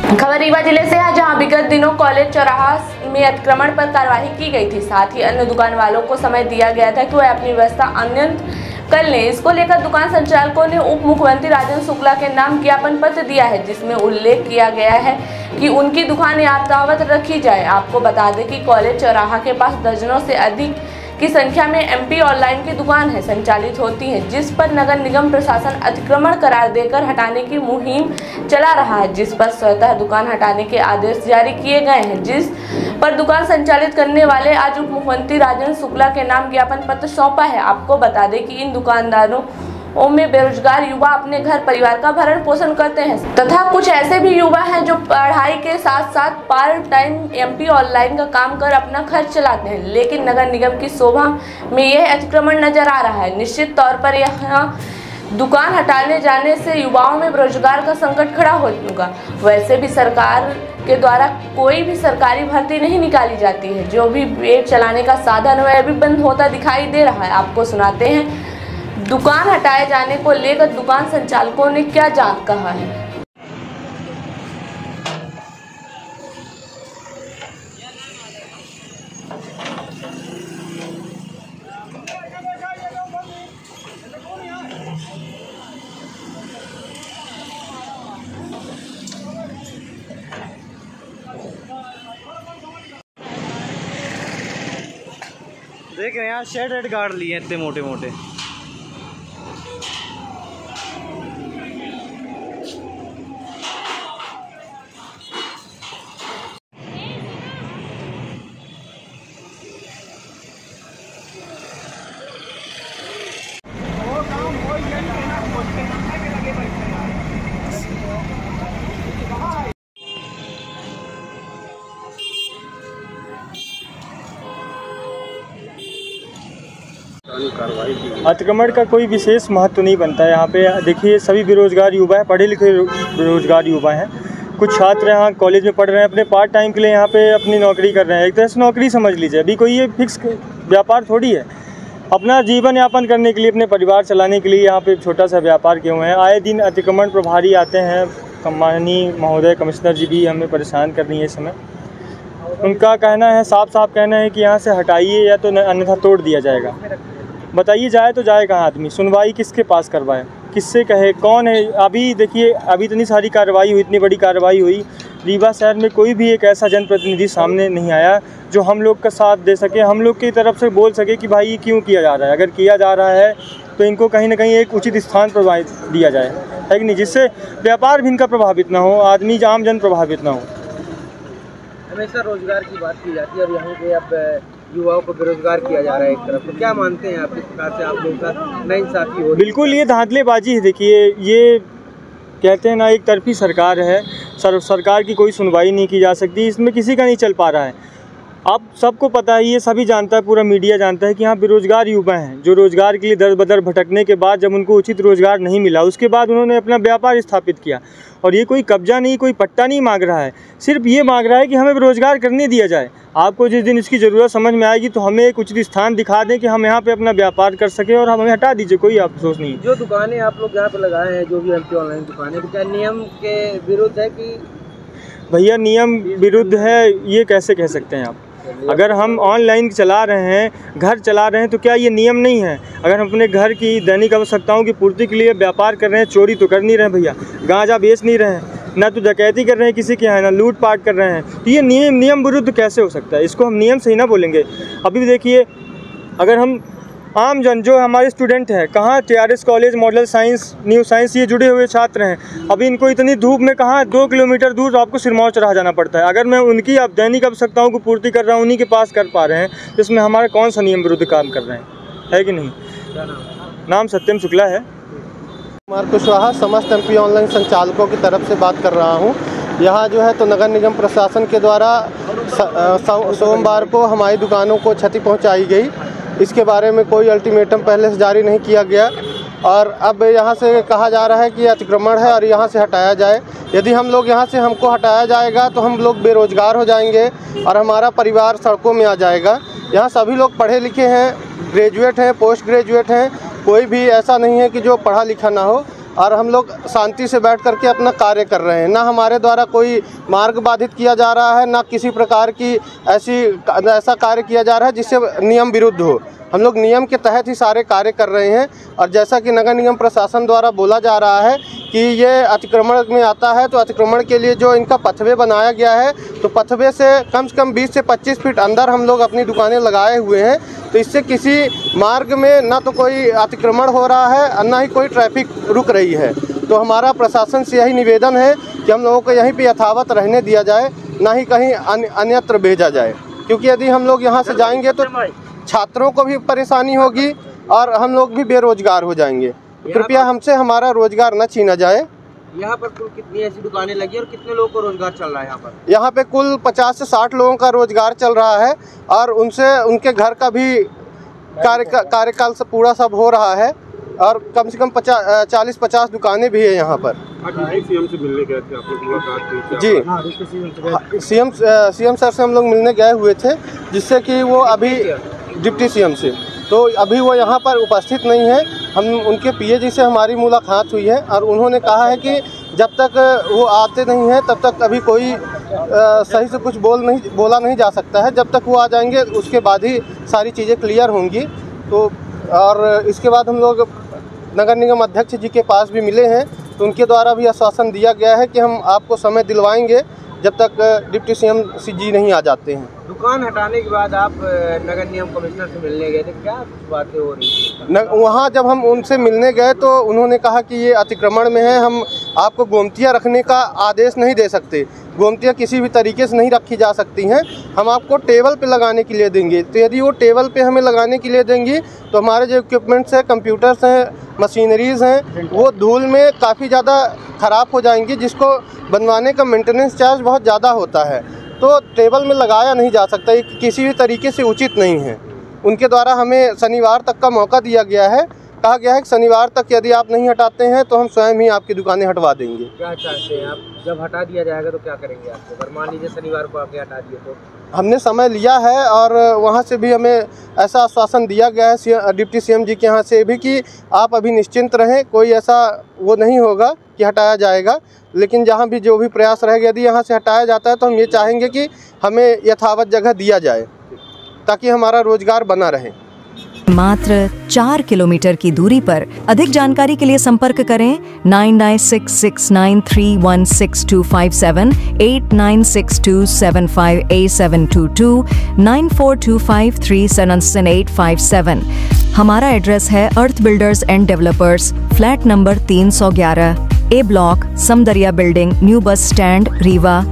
खबर रीवा जिले से है, जहां विगत दिनों कॉलेज चौराहा में अतिक्रमण पर कार्रवाई की गई थी। साथ ही अन्य दुकान वालों को समय दिया गया था कि वह अपनी व्यवस्था अन्यत्र कर लें। इसको लेकर दुकान संचालकों ने उप मुख्यमंत्री राजेंद्र शुक्ला के नाम ज्ञापन पत्र दिया है, जिसमें उल्लेख किया गया है कि उनकी दुकान यथावत रखी जाए। आपको बता दें कि कॉलेज चौराहा के पास दर्जनों से अधिक की संख्या में MP ऑनलाइन की दुकान है संचालित होती है, जिस पर नगर निगम प्रशासन अतिक्रमण करार देकर हटाने की मुहिम चला रहा है, जिस पर स्वतः दुकान हटाने के आदेश जारी किए गए हैं। जिस पर दुकान संचालित करने वाले आज उप मुख्यमंत्री राजेंद्र शुक्ला के नाम ज्ञापन पत्र सौंपा है। आपको बता दें कि इन दुकानदारों में बेरोजगार युवा अपने घर परिवार का भरण पोषण करते हैं तथा कुछ ऐसे भी युवा हैं जो पढ़ाई के साथ साथ पार्ट टाइम MP ऑनलाइन का काम कर अपना खर्च चलाते हैं, लेकिन नगर निगम की शोभा में यह अतिक्रमण नजर आ रहा है। निश्चित तौर पर यहाँ दुकान हटाने जाने से युवाओं में बेरोजगार का संकट खड़ा होगा। वैसे भी सरकार के द्वारा कोई भी सरकारी भर्ती नहीं निकाली जाती है, जो भी पेट चलाने का साधन वह भी बंद होता दिखाई दे रहा है। आपको सुनाते हैं दुकान हटाए जाने को लेकर दुकान संचालकों ने क्या कहा है। देख रहे हैं यहाँ शेड गाड़ लिए इतने मोटे मोटे। अतिक्रमण का कोई विशेष महत्व नहीं बनता है। यहाँ पे देखिए सभी बेरोजगार युवा हैं, पढ़े लिखे बेरोजगार युवा हैं। कुछ छात्र यहाँ कॉलेज में पढ़ रहे हैं, अपने पार्ट टाइम के लिए यहाँ पे अपनी नौकरी कर रहे हैं। एक तरह से नौकरी समझ लीजिए, अभी कोई ये फिक्स व्यापार थोड़ी है। अपना जीवन यापन करने के लिए, अपने परिवार चलाने के लिए यहाँ पे छोटा सा व्यापार किए हुए हैं। आए दिन अतिक्रमण प्रभारी आते हैं, माननीय महोदय कमिश्नर जी भी हमें परेशान कर रही है इस समय। उनका कहना है, साफ साफ कहना है कि यहाँ से हटाइए या तो अन्यथा तोड़ दिया जाएगा। बताइए जाए तो जाए कहाँ आदमी, सुनवाई किसके पास करवाए, किससे कहे, कौन है। अभी देखिए अभी इतनी सारी कार्रवाई हुई, इतनी बड़ी कार्रवाई हुई, रीवा शहर में कोई भी एक ऐसा जनप्रतिनिधि सामने नहीं आया जो हम लोग का साथ दे सके, हम लोग की तरफ से बोल सके कि भाई ये क्यों किया जा रहा है। अगर किया जा रहा है तो इनको कहीं ना कहीं एक उचित स्थान प्रभावित दिया जाए, है कि नहीं, जिससे व्यापार भी इनका प्रभावित ना हो, आदमी आम जन प्रभावित ना हो। हमेशा रोजगार की बात की जाती है और यहाँ पे अब युवाओं को बेरोजगार किया जा रहा है एक तरफ, तो क्या मानते हैं आप, किस प्रकार से आप लोगों का नाइंसाफी हो? बिल्कुल ये धांधलेबाजी है। देखिए ये कहते हैं ना, एक तरफी सरकार है, सरकार की कोई सुनवाई नहीं की जा सकती, इसमें किसी का नहीं चल पा रहा है। अब सबको पता है, ये सभी जानता है, पूरा मीडिया जानता है कि यहाँ बेरोजगार युवा हैं जो रोज़गार के लिए दर बदर भटकने के बाद जब उनको उचित रोज़गार नहीं मिला, उसके बाद उन्होंने अपना व्यापार स्थापित किया। और ये कोई कब्जा नहीं, कोई पट्टा नहीं मांग रहा है, सिर्फ ये मांग रहा है कि हमें रोज़गार करने दिया जाए। आपको जिस दिन इसकी ज़रूरत समझ में आएगी तो हमें एक उचित स्थान दिखा दें कि हम यहाँ पे अपना व्यापार कर सकें और हमें हटा दीजिए, कोई अफसोस नहीं। जो दुकानें आप लोग यहाँ पे लगाए हैं, जो भी MP ऑनलाइन दुकानें, तो क्या नियम के विरुद्ध है कि? भैया नियम विरुद्ध है ये कैसे कह सकते हैं आप? अगर हम ऑनलाइन चला रहे हैं, घर चला रहे हैं, तो क्या ये नियम नहीं है? अगर हम अपने घर की दैनिक आवश्यकताओं की पूर्ति के लिए व्यापार कर रहे हैं, चोरी तो कर नहीं रहे भैया, गांजा बेच नहीं रहे हैं, ना तो डकैती कर रहे हैं किसी के यहाँ, ना लूटपाट कर रहे हैं, तो ये नियम विरुद्ध कैसे हो सकता है? इसको हम नियम से ही ना बोलेंगे। अभी देखिए अगर हम आम जन जो हमारे स्टूडेंट हैं, कहाँ TRS college, model science, new science, ये जुड़े हुए छात्र हैं, अभी इनको इतनी धूप में कहाँ 2 किलोमीटर दूर आपको सिरमौर चौराहा जाना पड़ता है। अगर मैं उनकी अब दैनिक आवश्यकताओं को पूर्ति कर रहा हूँ, उन्हीं के पास कर पा रहे हैं, तो इसमें हमारा कौन सा नियम विरुद्ध काम कर रहे हैं, है कि नहीं? नाम सत्यम शुक्ला है। कुमार कुशवाहा, समस्त MP ऑनलाइन संचालकों की तरफ से बात कर रहा हूँ। यहाँ जो है तो नगर निगम प्रशासन के द्वारा सोमवार को हमारी दुकानों को क्षति पहुँचाई गई। इसके बारे में कोई अल्टीमेटम पहले से जारी नहीं किया गया और अब यहाँ से कहा जा रहा है कि अतिक्रमण है और यहाँ से हटाया जाए। यदि हम लोग यहाँ से हमको हटाया जाएगा तो हम लोग बेरोजगार हो जाएंगे और हमारा परिवार सड़कों में आ जाएगा। यहाँ सभी लोग पढ़े लिखे हैं, ग्रेजुएट हैं, पोस्ट ग्रेजुएट हैं, कोई भी ऐसा नहीं है कि जो पढ़ा लिखा ना हो। और हम लोग शांति से बैठ करके अपना कार्य कर रहे हैं। ना हमारे द्वारा कोई मार्ग बाधित किया जा रहा है, ना किसी प्रकार की ऐसा कार्य किया जा रहा है जिससे नियम विरुद्ध हो। हम लोग नियम के तहत ही सारे कार्य कर रहे हैं। और जैसा कि नगर निगम प्रशासन द्वारा बोला जा रहा है कि ये अतिक्रमण में आता है, तो अतिक्रमण के लिए जो इनका पथवे बनाया गया है, तो पथवे से कम 20 से 25 फीट अंदर हम लोग अपनी दुकानें लगाए हुए हैं। तो इससे किसी मार्ग में ना तो कोई अतिक्रमण हो रहा है और ना ही कोई ट्रैफिक रुक रही है। तो हमारा प्रशासन से यही निवेदन है कि हम लोगों को यहीं पे यथावत रहने दिया जाए, ना ही कहीं अन्यत्र भेजा जाए, क्योंकि यदि हम लोग यहाँ से जाएंगे तो छात्रों को भी परेशानी होगी और हम लोग भी बेरोजगार हो जाएंगे। कृपया हमसे हमारा रोजगार न छीना जाए। यहाँ पर कुल कितनी ऐसी दुकानें लगी और कितने लोगों को रोजगार चल रहा है यहाँ पर? यहाँ पे कुल 50 से 60 लोगों का रोजगार चल रहा है और उनके घर का भी कार्यकाल से पूरा सब हो रहा है। और कम से कम 40-50 दुकानें भी है यहाँ पर। सीएम से मिलने गए थे आप लोग, मुलाकात की? जी, सीएम सर से हम लोग मिलने गए हुए थे, जिससे कि वो अभी डिप्टी सीएम से, तो अभी वो यहाँ पर उपस्थित नहीं है। हम उनके पीए जी से हमारी मुलाकात हुई है और उन्होंने कहा है कि जब तक वो आते नहीं हैं तब तक अभी कोई सही से कुछ बोला नहीं जा सकता है। जब तक वो आ जाएंगे उसके बाद ही सारी चीज़ें क्लियर होंगी। तो और इसके बाद हम लोग नगर निगम अध्यक्ष जी के पास भी मिले हैं, तो उनके द्वारा भी आश्वासन दिया गया है कि हम आपको समय दिलवाएंगे जब तक डिप्टी सीएम जी नहीं आ जाते हैं। दुकान हटाने के बाद आप नगर निगम कमिश्नर से मिलने गए थे, क्या बातें हो रही थी? वहाँ जब हम उनसे मिलने गए तो उन्होंने कहा कि ये अतिक्रमण में है, हम आपको गोमतियाँ रखने का आदेश नहीं दे सकते, गोमतियाँ किसी भी तरीके से नहीं रखी जा सकती हैं, हम आपको टेबल पे लगाने के लिए देंगे। तो यदि वो टेबल पे हमें लगाने के लिए देंगी तो हमारे जो इक्विपमेंट्स हैं, कंप्यूटर्स हैं, मशीनरीज़ हैं, वो धूल में काफ़ी ज़्यादा ख़राब हो जाएंगी, जिसको बनवाने का मेंटेनेंस चार्ज बहुत ज़्यादा होता है। तो टेबल में लगाया नहीं जा सकता, ये किसी भी तरीके से उचित नहीं है। उनके द्वारा हमें शनिवार तक का मौका दिया गया है, कहा गया है कि शनिवार तक यदि आप नहीं हटाते हैं तो हम स्वयं ही आपकी दुकानें हटवा देंगे। क्या चाहते हैं आप? जब हटा दिया जाएगा तो क्या करेंगे आपको? अगर मान लीजिए शनिवार को आके हटा दिए तो? हमने समय लिया है और वहाँ से भी हमें ऐसा आश्वासन दिया गया है डिप्टी सीएम जी के यहाँ से भी कि आप अभी निश्चिंत रहें, कोई ऐसा वो नहीं होगा कि हटाया जाएगा। लेकिन जहाँ भी जो भी प्रयास रहेगा, यदि यहाँ से हटाया जाता है तो हम ये चाहेंगे कि हमें यथावत जगह दिया जाए ताकि हमारा रोजगार बना रहे। मात्र 4 किलोमीटर की दूरी पर। अधिक जानकारी के लिए संपर्क करें 9966931627, 896275A722, 9425377857। हमारा एड्रेस है earth builders and developers, flat number 311, A block, Samdariya building, new bus stand, Rewa.